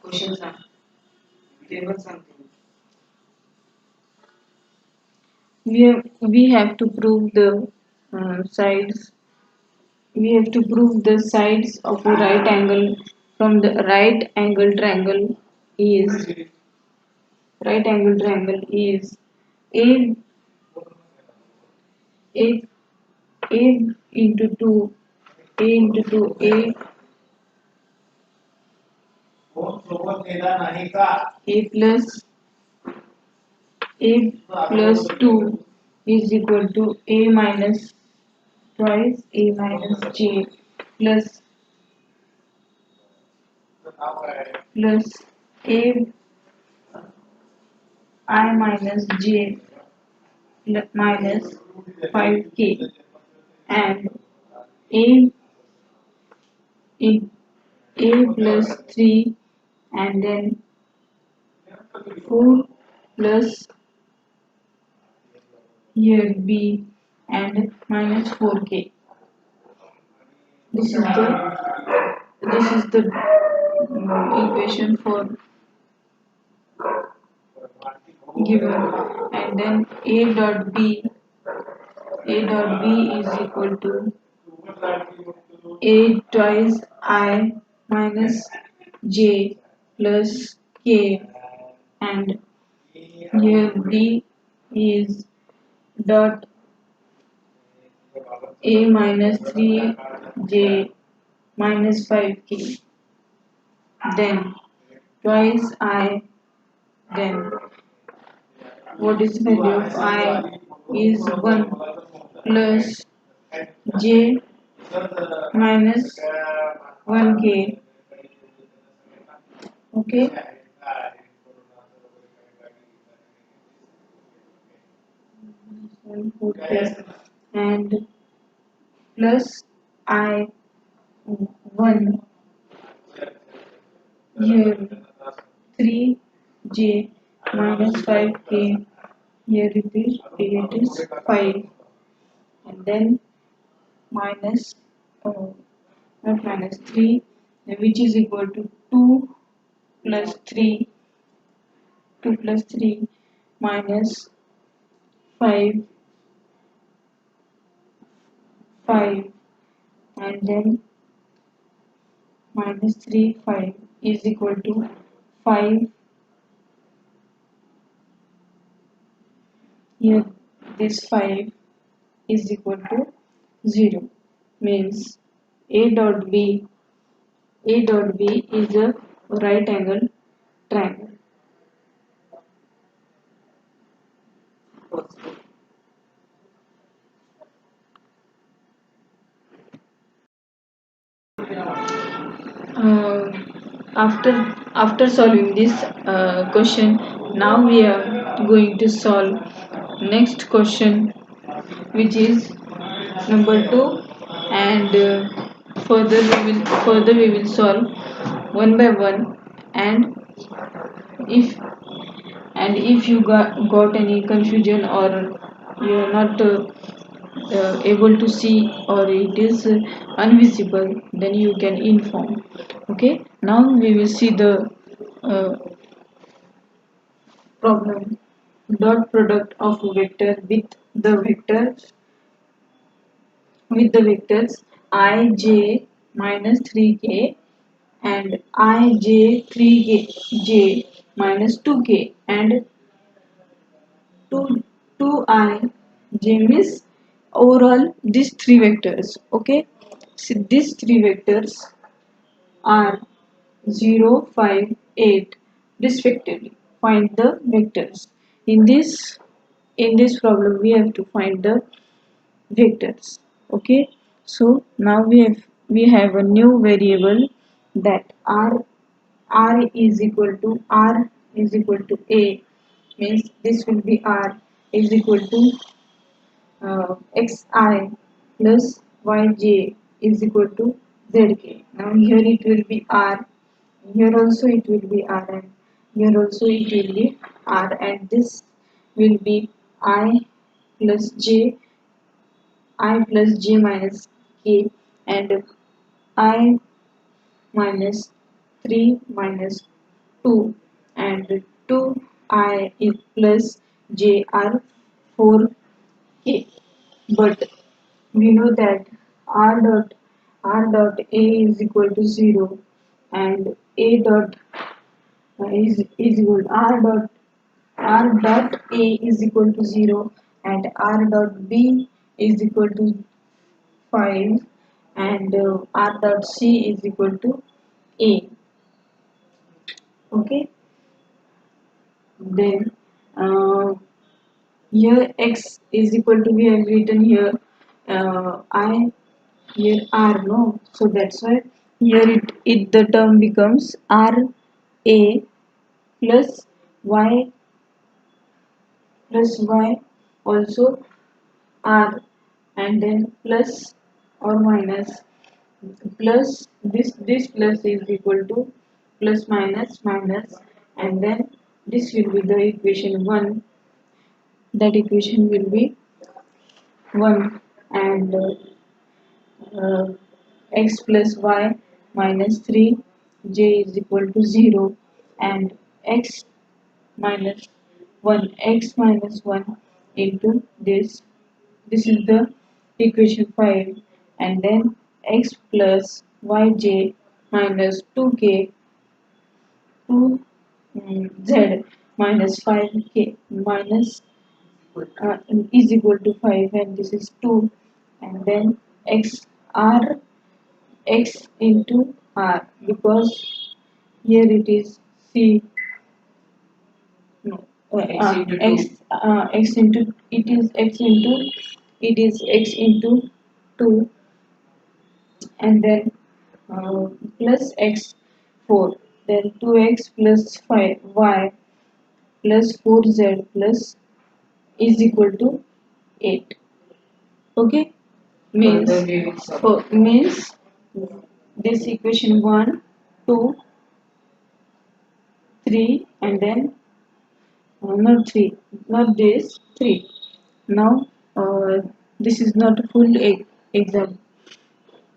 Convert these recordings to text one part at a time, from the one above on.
Question सांग table सांगते we have to prove the sides. We have to prove the sides of a right angle from the right angle triangle is a a a into 2 a into 2 a plus 2 is equal to a minus twice a minus j plus plus a I minus j minus 5k and a in a plus 3 and then 4 plus here b and minus 4k. This is the equation for given, and then a dot b is equal to a twice I minus j plus k and here b is dot a minus 3j minus 5k, then twice I, then what is the value of I is 1 plus j minus 1k. Okay, and plus I 1 here 3j minus 5k, here it is 5 and then minus not minus 3 which is equal to 2 plus 3 2 plus 3 minus 5 5 and then minus 3 5 is equal to 5 here this 5 is equal to 0 means a dot b is a right angle triangle. Uh, after solving this question, now we are going to solve next question, which is number 2, and further we will solve one by one, and if you got any confusion or you are not able to see or it is invisible, then you can inform. Okay, now we will see the uh, problem. Dot product of a vector with the vectors I j minus 3k and I j 3j minus 2k and 2i j means overall these three vectors. Okay, so these three vectors are 0 5 8 respectively. Find the vectors. In this problem we have to find the vectors. Okay, so now we have a new variable, that r is equal to a, means this will be r is equal to xi plus yj is equal to zk. Now here it will be r, here also it will be r, and here also it will be r, and this will be I plus j minus k, and I minus 3 minus 2 and 2I is plus j are 4k. But we know that r dot a is equal to 0 and a dot is equal r dot a is equal to 0 and r dot b is equal to 5 and r dot c is equal to a. Okay, then uh, here x is equal to, we have written here I, here r, no, so that's why here it the term becomes r a plus y also r, and then plus or minus plus this plus is equal to plus minus minus, and then this will be the equation 1, that equation will be 1, and uh, x plus y minus 3 j is equal to 0 and x minus 1 x minus 1 into this is the equation 5, and then x plus yj minus 2k 2 z minus 5k minus is equal to 5, and this is 2, and then x r x into r, because here it is c, no, x x into it is x into it is x into 2, and then plus x 4, then 2x plus 5 y plus 4z plus is equal to 8. Okay, means means this equation 1 2 3, and then not 3, not this 3. Now this is not a full exam,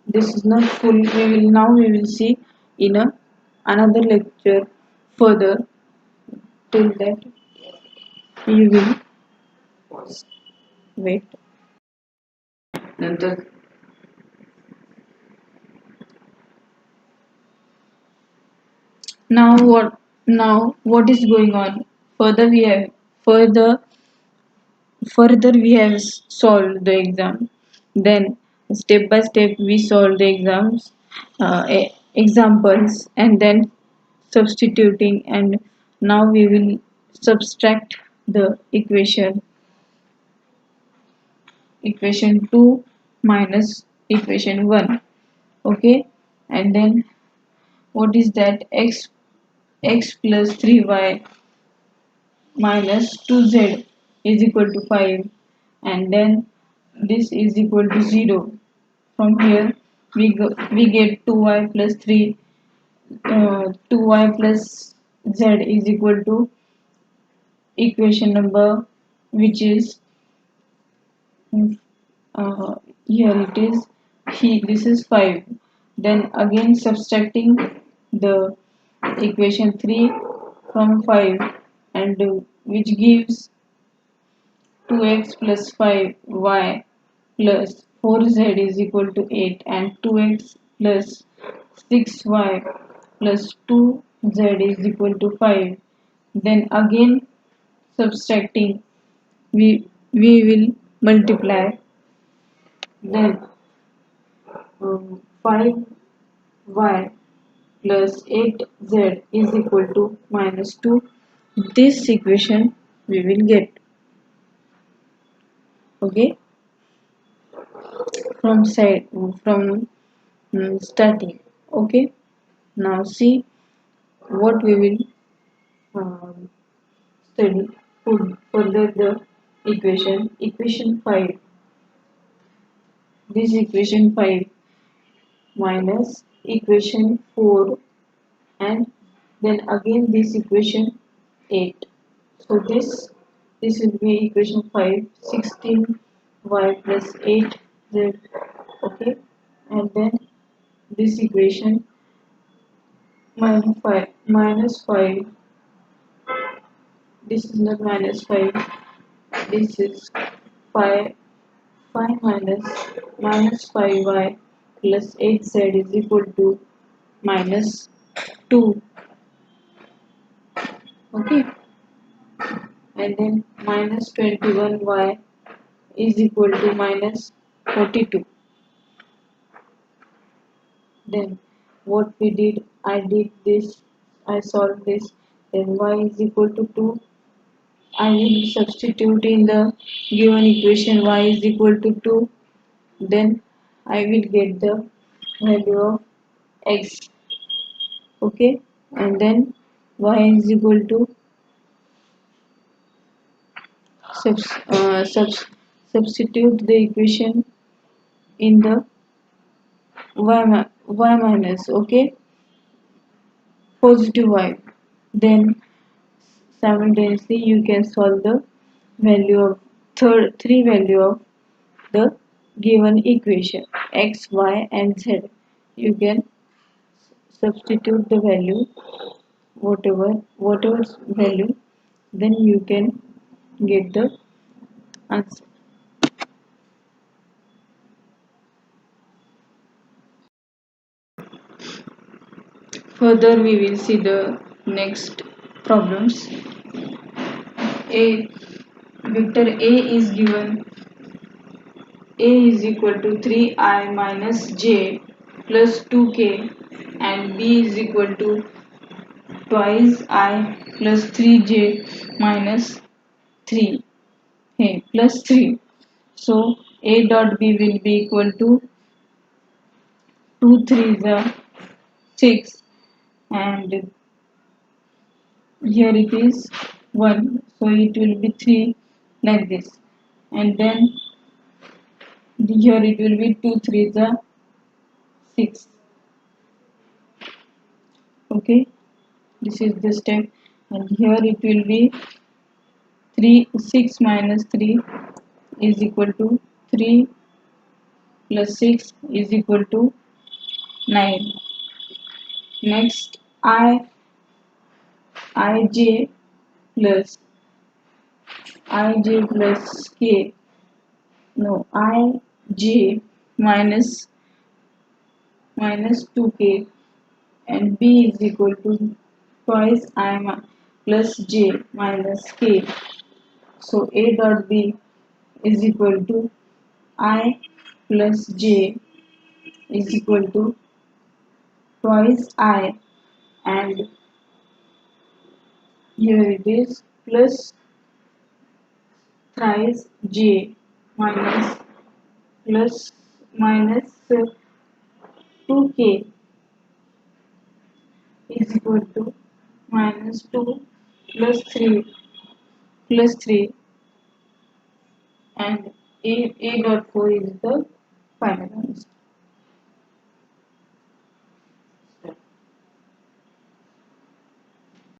this is not full, we will see in a another lecture further. Till that you will wait. नंतर now what is going on further, we have further further we have solved the exam, then step by step we solve the exams examples, and then substituting, and now we will subtract the equation 2 minus equation 1. Okay, and then what is that, x plus 3y minus 2z is equal to 5, and then this is equal to 0. From here we get 2y plus 3 2y plus z is equal to equation number, which is uh, here it is, this is 5, then again subtracting the equation 3 from 5, and which gives 2x plus 5y plus 4z is equal to 8, and 2x plus 6y plus 2z is equal to 5, then again subtracting, we will multiply, then 5y plus 8z is equal to minus 2. This equation we will get. Okay, from side from starting. Okay, now see what we will um, study. Put further the equation 5, this equation 5 minus equation 4, and then again this equation 8. So this will be equation 5, 16 y plus 8 z. Okay, and then this equation, minus 5, this is not minus 5, this is 5, 5 minus 5y plus 8z is equal to minus 2. Okay, and then minus 21y is equal to minus 42. Then what we did, I did this, I solved this, then y is equal to 2. I will substitute in the given equation y is equal to 2. Then I will get the value of x. Okay, and then y is equal to subs, uh, subs, substitute the equation in the y minus, okay, positive y. Then simultaneously you can solve the value of three value of the given equation x, y and z. You can substitute the value, whatever value, then you can get the answer. Further we will see the next problems. A vector A is given, A is equal to 3i minus j plus 2k, and B is equal to twice I plus 3j minus 3, hey, plus 3. So A dot B will be equal to 2 3 is 6, and here it is 1, so it will be 3 like this, and then here it will be 2 3 is 6. Okay, this is the step, and here it will be 6 minus 3 is equal to 3 plus 6 is equal to 9. Next ij plus k, no, ij minus 2k, and b is equal to twice I plus j minus k. So A dot B is equal to I plus j is equal to twice I, and here it is plus thrice j minus plus minus 2k is equal to minus 2 plus 3, and A dot 4 is the final answer.